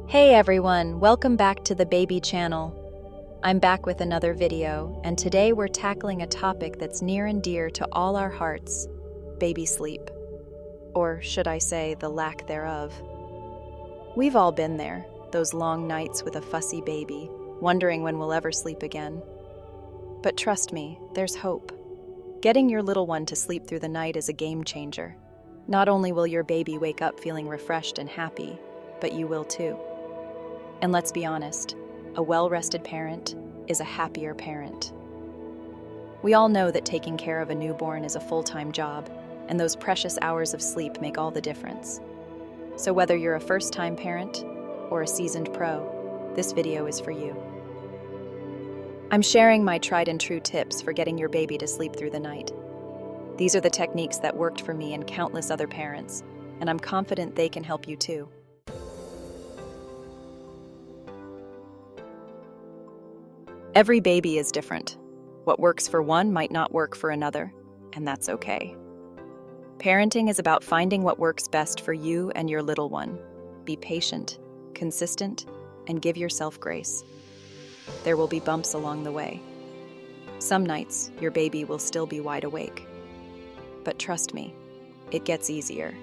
Hey everyone, welcome back to the Baby Channel. I'm back with another video, and today we're tackling a topic that's near and dear to all our hearts, baby sleep. Or should I say, the lack thereof. We've all been there, those long nights with a fussy baby, wondering when we'll ever sleep again. But trust me, there's hope. Getting your little one to sleep through the night is a game changer. Not only will your baby wake up feeling refreshed and happy, but you will too. And let's be honest, a well-rested parent is a happier parent. We all know that taking care of a newborn is a full-time job, and those precious hours of sleep make all the difference. So whether you're a first-time parent or a seasoned pro, this video is for you. I'm sharing my tried-and-true tips for getting your baby to sleep through the night. These are the techniques that worked for me and countless other parents, and I'm confident they can help you too. Every baby is different. What works for one might not work for another, and that's okay. Parenting is about finding what works best for you and your little one. Be patient, consistent, and give yourself grace. There will be bumps along the way. Some nights, your baby will still be wide awake. But trust me, it gets easier.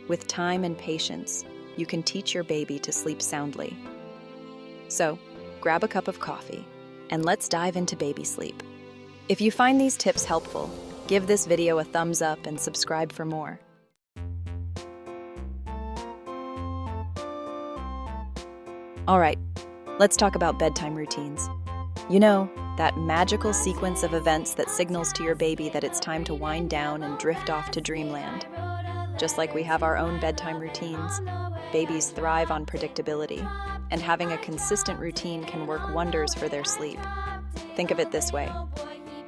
With time and patience, you can teach your baby to sleep soundly. So, grab a cup of coffee, and let's dive into baby sleep. If you find these tips helpful, give this video a thumbs up and subscribe for more. All right, let's talk about bedtime routines. You know, that magical sequence of events that signals to your baby that it's time to wind down and drift off to dreamland. Just like we have our own bedtime routines, babies thrive on predictability, and having a consistent routine can work wonders for their sleep. Think of it this way.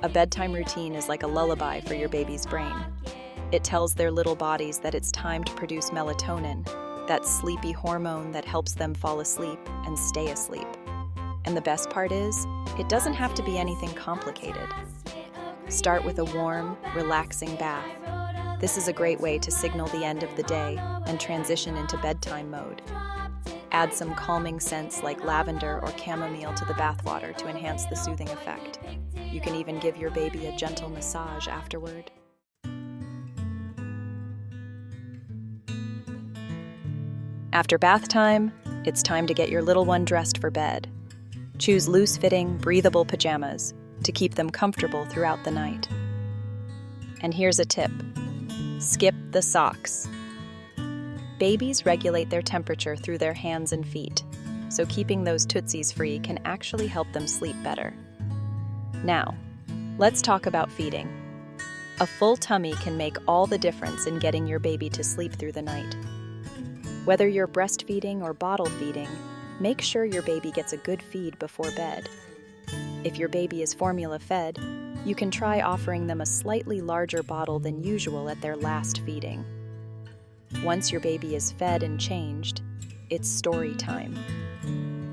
A bedtime routine is like a lullaby for your baby's brain. It tells their little bodies that it's time to produce melatonin, that sleepy hormone that helps them fall asleep and stay asleep. And the best part is, it doesn't have to be anything complicated. Start with a warm, relaxing bath. This is a great way to signal the end of the day and transition into bedtime mode. Add some calming scents like lavender or chamomile to the bathwater to enhance the soothing effect. You can even give your baby a gentle massage afterward. After bath time, it's time to get your little one dressed for bed. Choose loose-fitting, breathable pajamas to keep them comfortable throughout the night. And here's a tip. Skip the socks. Babies regulate their temperature through their hands and feet, so keeping those tootsies free can actually help them sleep better. Now, let's talk about feeding. A full tummy can make all the difference in getting your baby to sleep through the night. Whether you're breastfeeding or bottle feeding, make sure your baby gets a good feed before bed. If your baby is formula fed, you can try offering them a slightly larger bottle than usual at their last feeding. Once your baby is fed and changed, it's story time.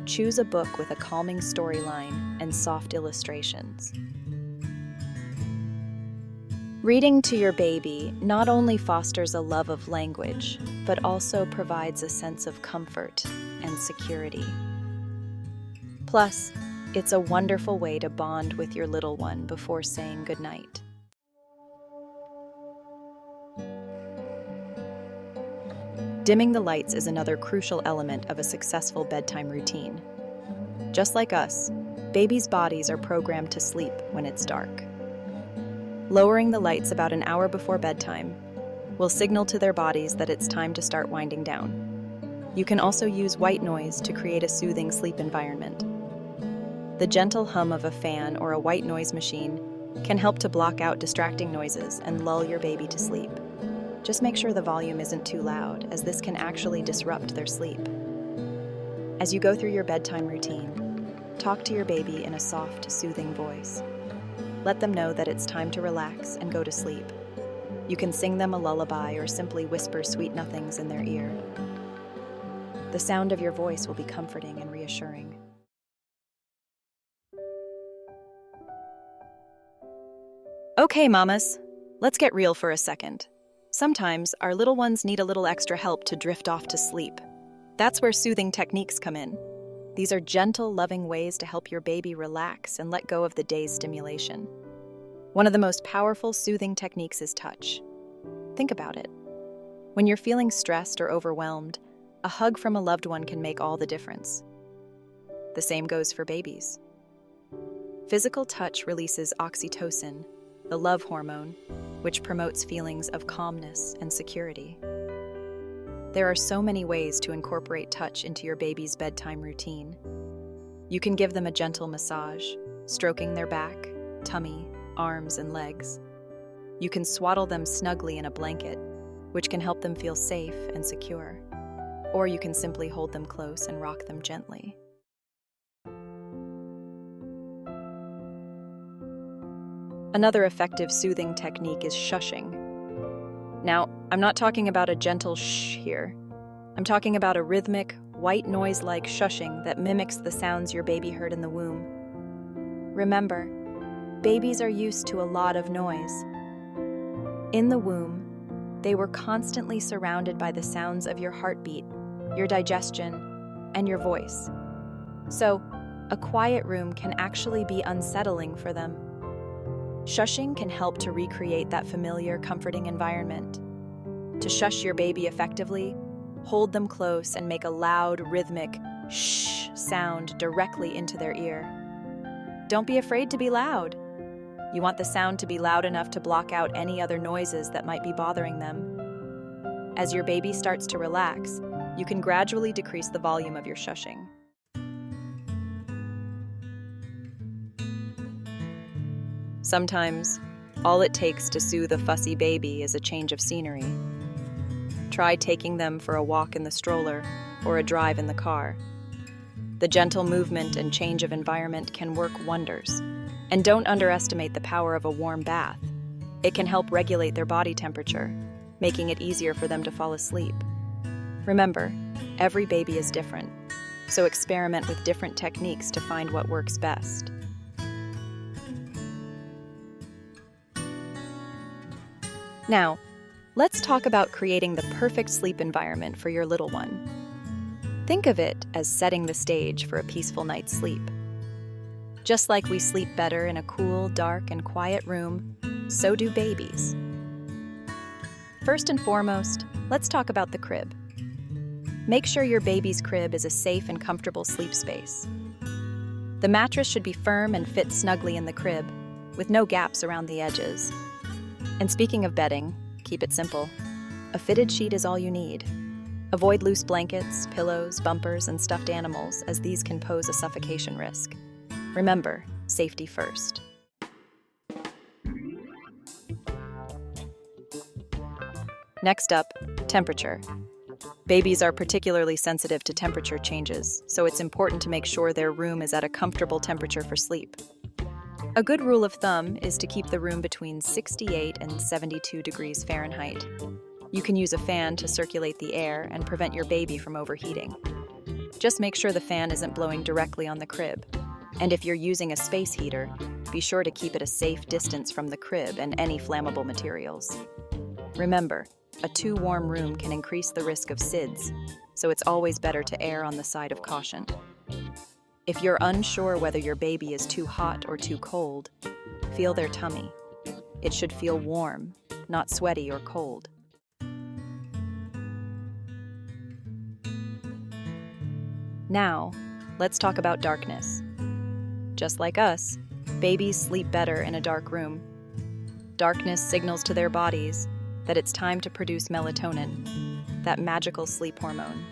Choose a book with a calming storyline and soft illustrations. Reading to your baby not only fosters a love of language, but also provides a sense of comfort and security. Plus, it's a wonderful way to bond with your little one before saying goodnight. Dimming the lights is another crucial element of a successful bedtime routine. Just like us, babies' bodies are programmed to sleep when it's dark. Lowering the lights about an hour before bedtime will signal to their bodies that it's time to start winding down. You can also use white noise to create a soothing sleep environment. The gentle hum of a fan or a white noise machine can help to block out distracting noises and lull your baby to sleep. Just make sure the volume isn't too loud, as this can actually disrupt their sleep. As you go through your bedtime routine, talk to your baby in a soft, soothing voice. Let them know that it's time to relax and go to sleep. You can sing them a lullaby or simply whisper sweet nothings in their ear. The sound of your voice will be comforting and reassuring. Okay, mamas, let's get real for a second. Sometimes our little ones need a little extra help to drift off to sleep. That's where soothing techniques come in. These are gentle, loving ways to help your baby relax and let go of the day's stimulation. One of the most powerful soothing techniques is touch. Think about it. When you're feeling stressed or overwhelmed, a hug from a loved one can make all the difference. The same goes for babies. Physical touch releases oxytocin, the love hormone, which promotes feelings of calmness and security. There are so many ways to incorporate touch into your baby's bedtime routine. You can give them a gentle massage, stroking their back, tummy, arms, and legs. You can swaddle them snugly in a blanket, which can help them feel safe and secure. Or you can simply hold them close and rock them gently. Another effective soothing technique is shushing. Now, I'm not talking about a gentle shh here. I'm talking about a rhythmic, white noise-like shushing that mimics the sounds your baby heard in the womb. Remember, babies are used to a lot of noise. In the womb, they were constantly surrounded by the sounds of your heartbeat, your digestion, and your voice. So, a quiet room can actually be unsettling for them. Shushing can help to recreate that familiar, comforting environment. To shush your baby effectively, hold them close and make a loud, rhythmic shh sound directly into their ear. Don't be afraid to be loud. You want the sound to be loud enough to block out any other noises that might be bothering them. As your baby starts to relax, you can gradually decrease the volume of your shushing. Sometimes, all it takes to soothe a fussy baby is a change of scenery. Try taking them for a walk in the stroller or a drive in the car. The gentle movement and change of environment can work wonders. And don't underestimate the power of a warm bath. It can help regulate their body temperature, making it easier for them to fall asleep. Remember, every baby is different, so experiment with different techniques to find what works best. Now, let's talk about creating the perfect sleep environment for your little one. Think of it as setting the stage for a peaceful night's sleep. Just like we sleep better in a cool, dark, and quiet room, so do babies. First and foremost, let's talk about the crib. Make sure your baby's crib is a safe and comfortable sleep space. The mattress should be firm and fit snugly in the crib, with no gaps around the edges. And speaking of bedding, keep it simple. A fitted sheet is all you need. Avoid loose blankets, pillows, bumpers, and stuffed animals, as these can pose a suffocation risk. Remember, safety first. Next up, temperature. Babies are particularly sensitive to temperature changes, so it's important to make sure their room is at a comfortable temperature for sleep. A good rule of thumb is to keep the room between 68 and 72 degrees Fahrenheit. You can use a fan to circulate the air and prevent your baby from overheating. Just make sure the fan isn't blowing directly on the crib. And if you're using a space heater, be sure to keep it a safe distance from the crib and any flammable materials. Remember, a too warm room can increase the risk of SIDS, so it's always better to err on the side of caution. If you're unsure whether your baby is too hot or too cold, feel their tummy. It should feel warm, not sweaty or cold. Now, let's talk about darkness. Just like us, babies sleep better in a dark room. Darkness signals to their bodies that it's time to produce melatonin, that magical sleep hormone.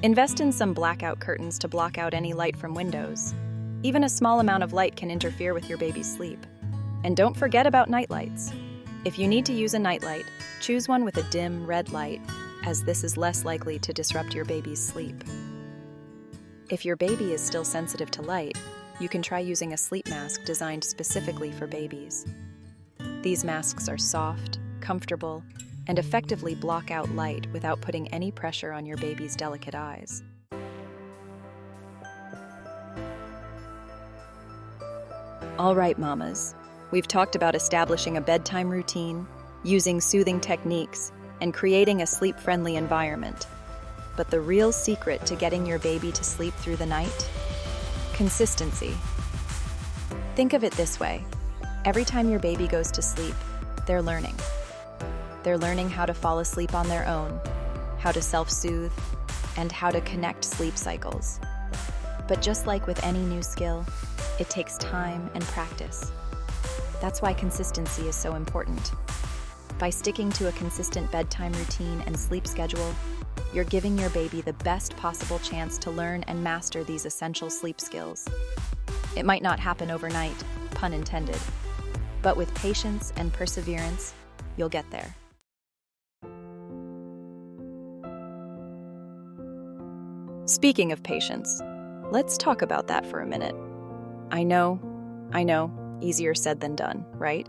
Invest in some blackout curtains to block out any light from windows. Even a small amount of light can interfere with your baby's sleep. And don't forget about nightlights. If you need to use a nightlight, choose one with a dim red light, as this is less likely to disrupt your baby's sleep. If your baby is still sensitive to light, you can try using a sleep mask designed specifically for babies. These masks are soft, comfortable, and effectively block out light without putting any pressure on your baby's delicate eyes. All right, mamas. We've talked about establishing a bedtime routine, using soothing techniques, and creating a sleep-friendly environment. But the real secret to getting your baby to sleep through the night? Consistency. Think of it this way. Every time your baby goes to sleep, they're learning. They're learning how to fall asleep on their own, how to self-soothe, and how to connect sleep cycles. But just like with any new skill, it takes time and practice. That's why consistency is so important. By sticking to a consistent bedtime routine and sleep schedule, you're giving your baby the best possible chance to learn and master these essential sleep skills. It might not happen overnight, pun intended, but with patience and perseverance, you'll get there. Speaking of patience, let's talk about that for a minute. I know, easier said than done, right?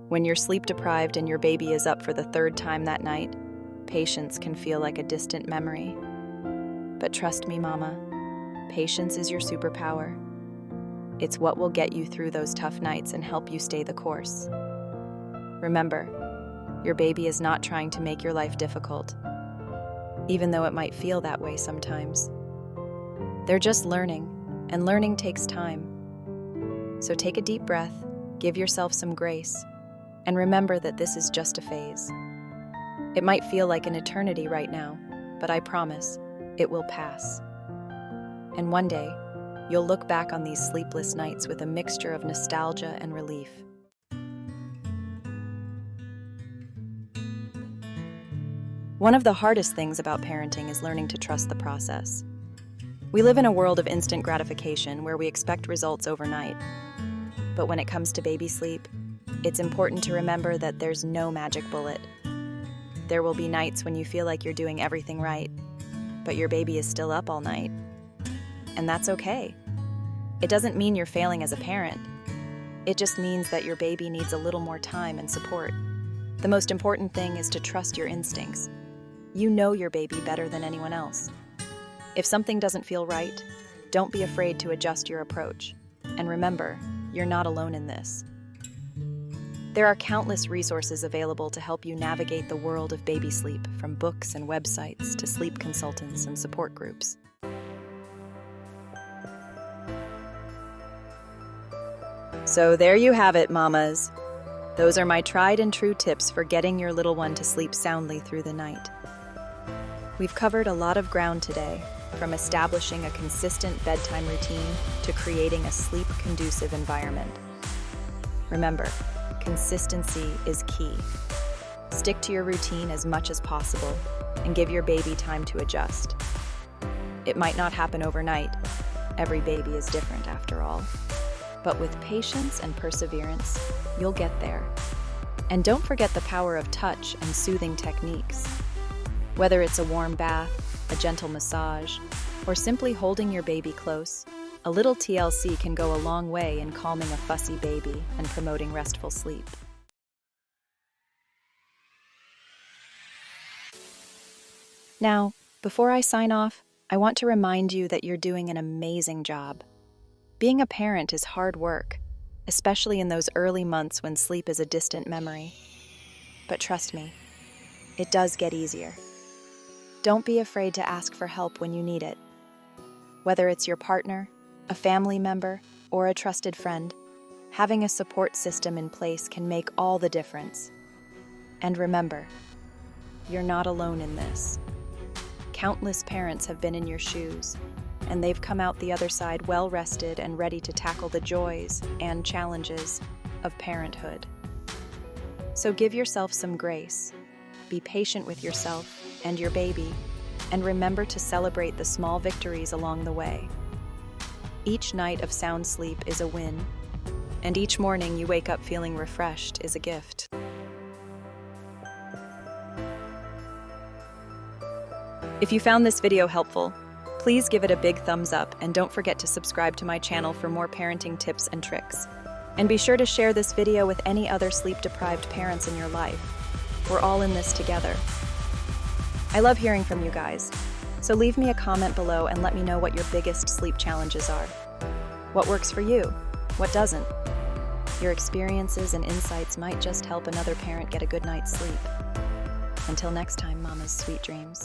When you're sleep deprived and your baby is up for the third time that night, patience can feel like a distant memory. But trust me, Mama, patience is your superpower. It's what will get you through those tough nights and help you stay the course. Remember, your baby is not trying to make your life difficult, even though it might feel that way sometimes. They're just learning, and learning takes time. So take a deep breath, give yourself some grace, and remember that this is just a phase. It might feel like an eternity right now, but I promise, it will pass. And one day, you'll look back on these sleepless nights with a mixture of nostalgia and relief. One of the hardest things about parenting is learning to trust the process. We live in a world of instant gratification where we expect results overnight. But when it comes to baby sleep, it's important to remember that there's no magic bullet. There will be nights when you feel like you're doing everything right, but your baby is still up all night. And that's okay. It doesn't mean you're failing as a parent. It just means that your baby needs a little more time and support. The most important thing is to trust your instincts. You know your baby better than anyone else. If something doesn't feel right, don't be afraid to adjust your approach. And remember, you're not alone in this. There are countless resources available to help you navigate the world of baby sleep, from books and websites to sleep consultants and support groups. So there you have it, mamas. Those are my tried and true tips for getting your little one to sleep soundly through the night. We've covered a lot of ground today, from establishing a consistent bedtime routine to creating a sleep-conducive environment. Remember, consistency is key. Stick to your routine as much as possible and give your baby time to adjust. It might not happen overnight. Every baby is different after all. But with patience and perseverance, you'll get there. And don't forget the power of touch and soothing techniques. Whether it's a warm bath, a gentle massage, or simply holding your baby close, a little TLC can go a long way in calming a fussy baby and promoting restful sleep. Now, before I sign off, I want to remind you that you're doing an amazing job. Being a parent is hard work, especially in those early months when sleep is a distant memory. But trust me, it does get easier. Don't be afraid to ask for help when you need it. Whether it's your partner, a family member, or a trusted friend, having a support system in place can make all the difference. And remember, you're not alone in this. Countless parents have been in your shoes, and they've come out the other side well-rested and ready to tackle the joys and challenges of parenthood. So give yourself some grace, be patient with yourself and your baby, and remember to celebrate the small victories along the way. Each night of sound sleep is a win, and each morning you wake up feeling refreshed is a gift. If you found this video helpful, please give it a big thumbs up and don't forget to subscribe to my channel for more parenting tips and tricks. And be sure to share this video with any other sleep-deprived parents in your life. We're all in this together. I love hearing from you guys, so leave me a comment below and let me know what your biggest sleep challenges are. What works for you? What doesn't? Your experiences and insights might just help another parent get a good night's sleep. Until next time, Mama's sweet dreams.